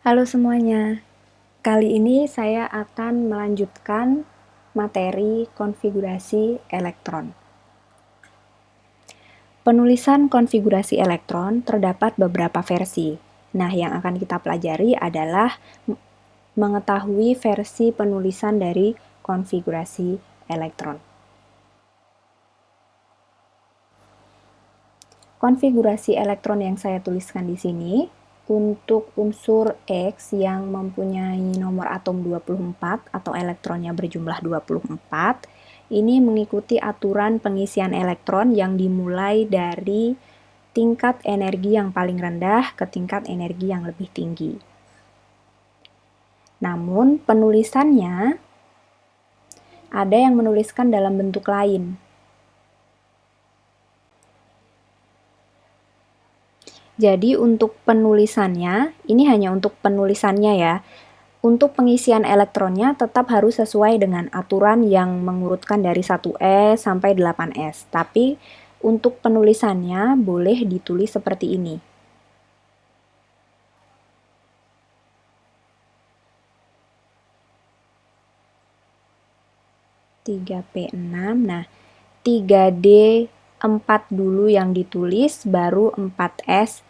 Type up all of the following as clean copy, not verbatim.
Halo semuanya, kali ini saya akan melanjutkan materi konfigurasi elektron. Penulisan konfigurasi elektron terdapat beberapa versi. Nah, yang akan kita pelajari adalah mengetahui versi penulisan dari konfigurasi elektron. Konfigurasi elektron yang saya tuliskan di sini untuk unsur X yang mempunyai nomor atom 24 atau elektronnya berjumlah 24, ini mengikuti aturan pengisian elektron yang dimulai dari tingkat energi yang paling rendah ke tingkat energi yang lebih tinggi. Namun penulisannya ada yang menuliskan dalam bentuk lain. Jadi untuk penulisannya, ini hanya untuk penulisannya ya. Untuk pengisian elektronnya tetap harus sesuai dengan aturan yang mengurutkan dari 1S sampai 8S. Tapi untuk penulisannya boleh ditulis seperti ini. 3P6. Nah, 3D4 dulu yang ditulis, baru 4S2.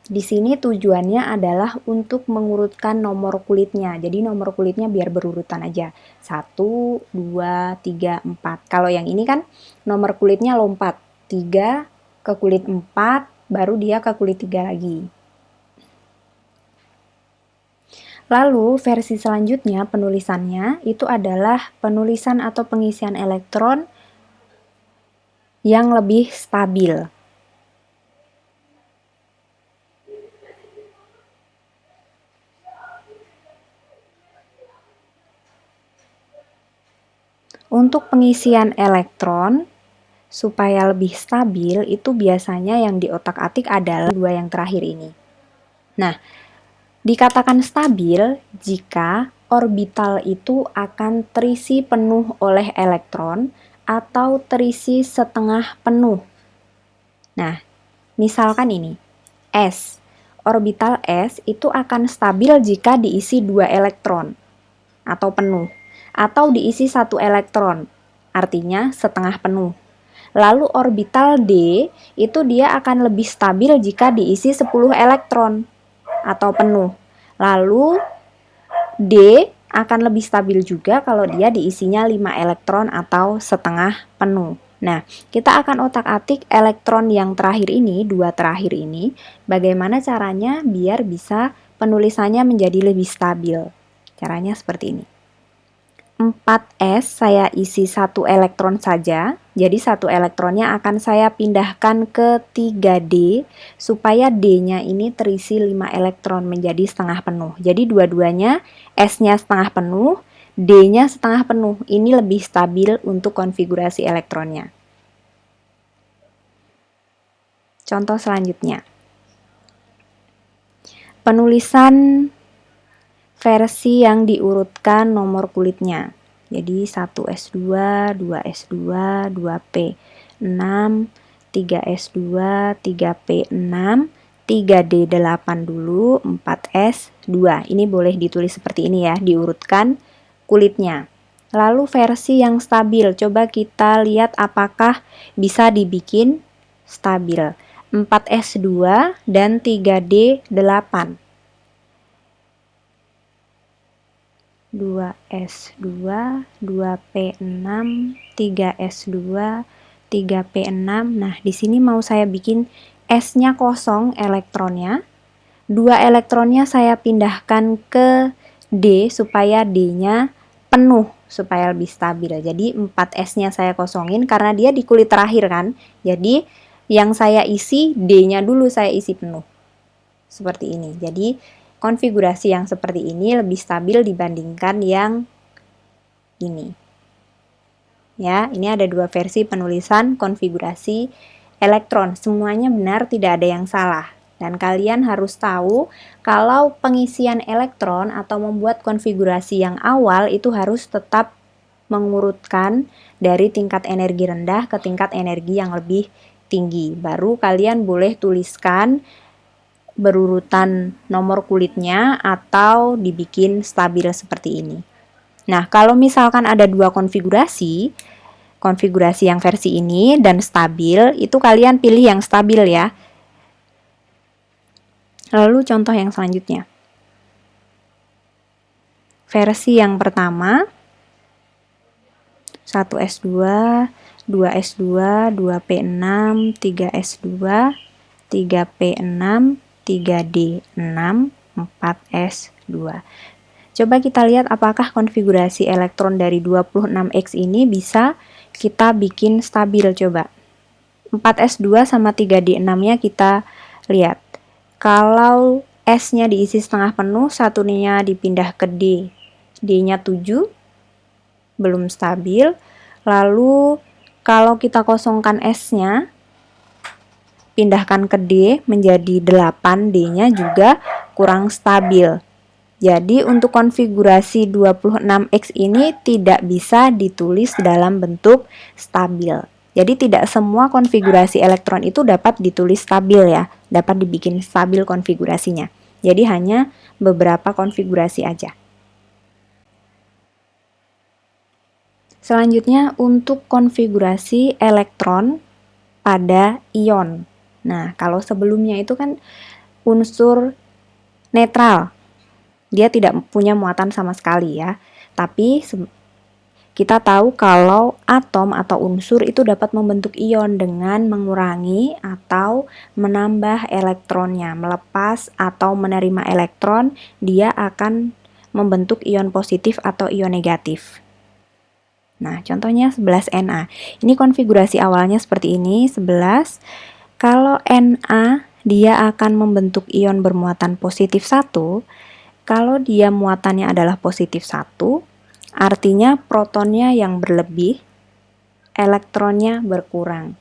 Di sini tujuannya adalah untuk mengurutkan nomor kulitnya. Jadi nomor kulitnya biar berurutan aja. 1, 2, 3, 4. Kalau yang ini kan nomor kulitnya lompat. 3 ke kulit 4, baru dia ke kulit 3 lagi. Lalu versi selanjutnya penulisannya itu adalah penulisan atau pengisian elektron yang lebih stabil. Untuk pengisian elektron supaya lebih stabil itu biasanya yang diotak-atik adalah dua yang terakhir ini. Nah, dikatakan stabil jika orbital itu akan terisi penuh oleh elektron atau terisi setengah penuh. Nah, misalkan ini, S. Orbital S itu akan stabil jika diisi 2 elektron atau penuh, atau diisi 1 elektron, artinya setengah penuh. Lalu orbital D itu dia akan lebih stabil jika diisi 10 elektron atau penuh. Lalu D akan lebih stabil juga kalau dia diisinya 5 elektron atau setengah penuh. Nah, kita akan otak-atik elektron yang terakhir ini, dua terakhir ini, bagaimana caranya biar bisa penulisannya menjadi lebih stabil. Caranya seperti ini. 4S saya isi 1 elektron saja, jadi 1 elektronnya akan saya pindahkan ke 3D supaya D-nya ini terisi 5 elektron menjadi setengah penuh. Jadi dua-duanya S-nya setengah penuh, D-nya setengah penuh. Ini lebih stabil untuk konfigurasi elektronnya. Contoh selanjutnya. Penulisan versi yang diurutkan nomor kulitnya. Jadi 1S2, 2S2, 2P6, 3S2, 3P6, 3D8 dulu, 4S2. Ini boleh ditulis seperti ini ya, diurutkan kulitnya. Lalu versi yang stabil, coba kita lihat apakah bisa dibikin stabil. 4S2 dan 3D8. 2S2, 2P6, 3S2, 3P6. Nah, di sini mau saya bikin S-nya kosong elektronnya. 2 elektronnya saya pindahkan ke D supaya D-nya penuh, supaya lebih stabil. Jadi 4S-nya saya kosongin karena dia di kulit terakhir kan. Jadi yang saya isi D-nya dulu saya isi penuh. Seperti ini. Jadi konfigurasi yang seperti ini lebih stabil dibandingkan yang ini. Ya, ini ada dua versi penulisan konfigurasi elektron. Semuanya benar, tidak ada yang salah. Dan kalian harus tahu kalau pengisian elektron atau membuat konfigurasi yang awal itu harus tetap mengurutkan dari tingkat energi rendah ke tingkat energi yang lebih tinggi. Baru kalian boleh tuliskan berurutan nomor kulitnya atau dibikin stabil seperti ini. Nah, kalau misalkan ada dua konfigurasi yang versi ini dan stabil, itu kalian pilih yang stabil ya. Lalu contoh yang selanjutnya. Versi yang pertama, 1S2, 2S2, 2P6, 3S2, 3P6, 3D6, 4S2. Coba kita lihat apakah konfigurasi elektron dari 26X ini bisa kita bikin stabil. Coba 4S2 sama 3D6-nya kita lihat. Kalau S-nya diisi setengah penuh, satunya dipindah ke D. D-nya 7, belum stabil. Lalu kalau kita kosongkan S-nya, pindahkan ke D menjadi 8, D-nya juga kurang stabil. Jadi untuk konfigurasi 26X ini tidak bisa ditulis dalam bentuk stabil. Jadi tidak semua konfigurasi elektron itu dapat ditulis stabil ya, dapat dibikin stabil konfigurasinya. Jadi hanya beberapa konfigurasi aja. Selanjutnya untuk konfigurasi elektron pada ion. Nah, kalau sebelumnya itu kan unsur netral. Dia tidak punya muatan sama sekali ya. Tapi kita tahu kalau atom atau unsur itu dapat membentuk ion dengan mengurangi atau menambah elektronnya. Melepas atau menerima elektron, dia akan membentuk ion positif atau ion negatif. Nah, contohnya 11Na. Ini konfigurasi awalnya seperti ini, 11. Kalau Na, dia akan membentuk ion bermuatan positif 1. Kalau dia muatannya adalah positif 1, artinya protonnya yang berlebih, elektronnya berkurang.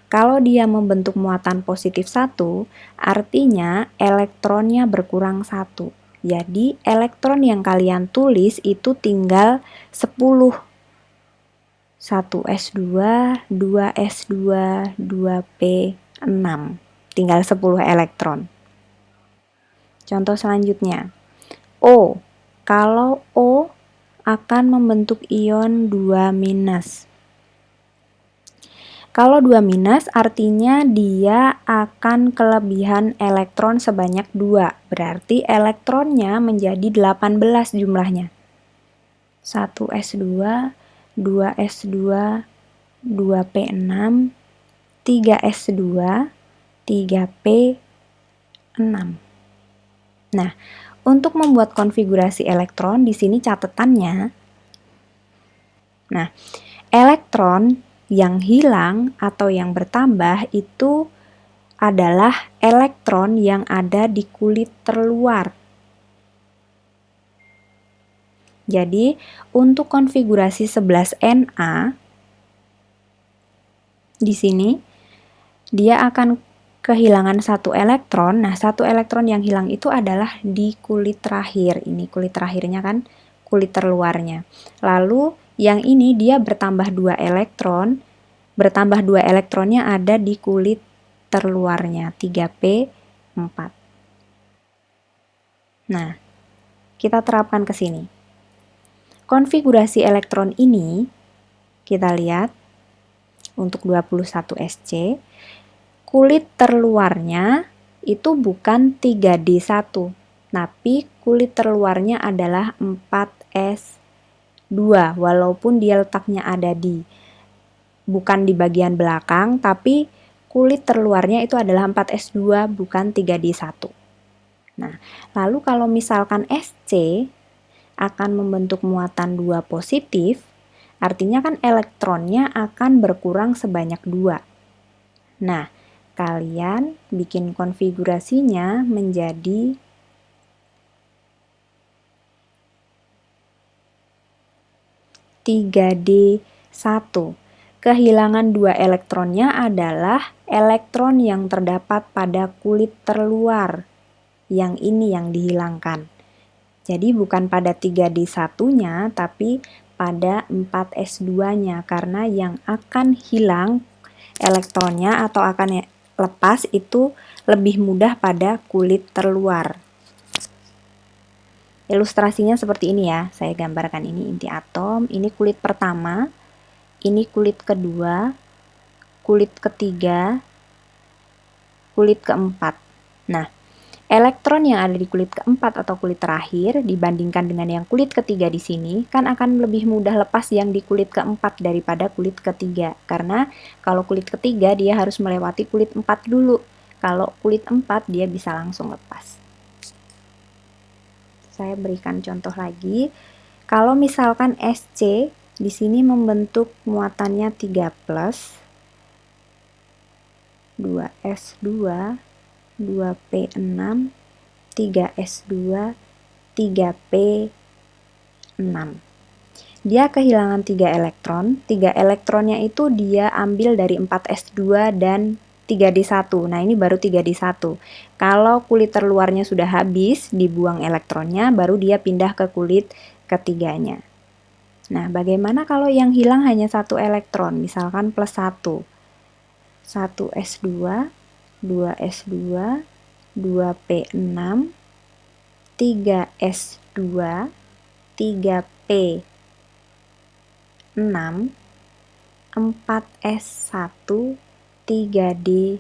Kalau dia membentuk muatan positif 1, artinya elektronnya berkurang 1. Jadi, elektron yang kalian tulis itu tinggal 10. 1S2, 2S2, 2P6. Tinggal 10 elektron. Contoh selanjutnya. O. Kalau O akan membentuk ion 2-. Kalau 2- artinya dia akan kelebihan elektron sebanyak 2. Berarti elektronnya menjadi 18 jumlahnya. 1S2, 2S2, 2P6, 3S2, 3P6. Nah, untuk membuat konfigurasi elektron di sini catatannya. Nah, elektron yang hilang atau yang bertambah itu adalah elektron yang ada di kulit terluar. Jadi, untuk konfigurasi 11Na, di sini, dia akan kehilangan 1 elektron. Nah, 1 elektron yang hilang itu adalah di kulit terakhir. Ini kulit terakhirnya kan, kulit terluarnya. Lalu, yang ini dia bertambah 2 elektron. Bertambah 2 elektronnya ada di kulit terluarnya, 3P4. Nah, kita terapkan ke sini. Konfigurasi elektron ini, kita lihat, untuk 21SC, kulit terluarnya itu bukan 3D1, tapi kulit terluarnya adalah 4S2, walaupun dia letaknya ada bukan di bagian belakang, tapi kulit terluarnya itu adalah 4S2, bukan 3D1. Nah, lalu kalau misalkan SC akan membentuk muatan 2 positif, artinya kan elektronnya akan berkurang sebanyak 2. Nah, kalian bikin konfigurasinya menjadi 3D1. Kehilangan 2 elektronnya adalah elektron yang terdapat pada kulit terluar. Yang ini yang dihilangkan. Jadi bukan pada 3D1-nya, tapi pada 4S2-nya, karena yang akan hilang elektronnya atau akan lepas itu lebih mudah pada kulit terluar. Ilustrasinya seperti ini ya, saya gambarkan ini inti atom, ini kulit pertama, ini kulit kedua, kulit ketiga, kulit keempat. Nah, elektron yang ada di kulit keempat atau kulit terakhir dibandingkan dengan yang kulit ketiga di sini kan akan lebih mudah lepas yang di kulit keempat daripada kulit ketiga. Karena kalau kulit ketiga dia harus melewati kulit 4 dulu. Kalau kulit 4 dia bisa langsung lepas. Saya berikan contoh lagi. Kalau misalkan SC di sini membentuk muatannya 3+, 2S2, 2P6, 3S2, 3P6. Dia kehilangan 3 elektron. 3 elektronnya itu dia ambil dari 4S2 dan 3D1. Nah, ini baru 3D1. Kalau kulit terluarnya sudah habis, dibuang elektronnya, baru dia pindah ke kulit ketiganya. Nah, bagaimana kalau yang hilang hanya 1 elektron, misalkan plus 1. 1S2, 2S2, 2P6, 3S2, 3P6, 4S1, 3D1.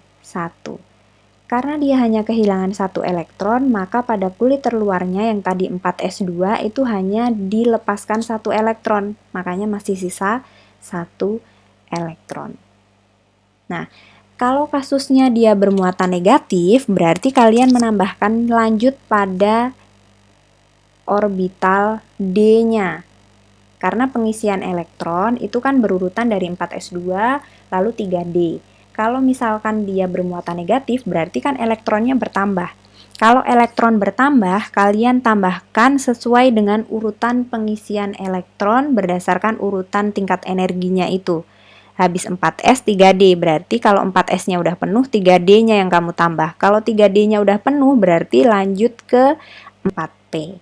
Karena dia hanya kehilangan 1 elektron, maka pada kulit terluarnya yang tadi 4S2 itu hanya dilepaskan 1 elektron. Makanya masih sisa 1 elektron. Nah, kalau kasusnya dia bermuatan negatif, berarti kalian menambahkan lanjut pada orbital D-nya. Karena pengisian elektron itu kan berurutan dari 4S2 lalu 3D. Kalau misalkan dia bermuatan negatif, berarti kan elektronnya bertambah. Kalau elektron bertambah, kalian tambahkan sesuai dengan urutan pengisian elektron berdasarkan urutan tingkat energinya itu. Habis 4S, 3D, berarti kalau 4S-nya udah penuh, 3D-nya yang kamu tambah. Kalau 3D-nya udah penuh, berarti lanjut ke 4P.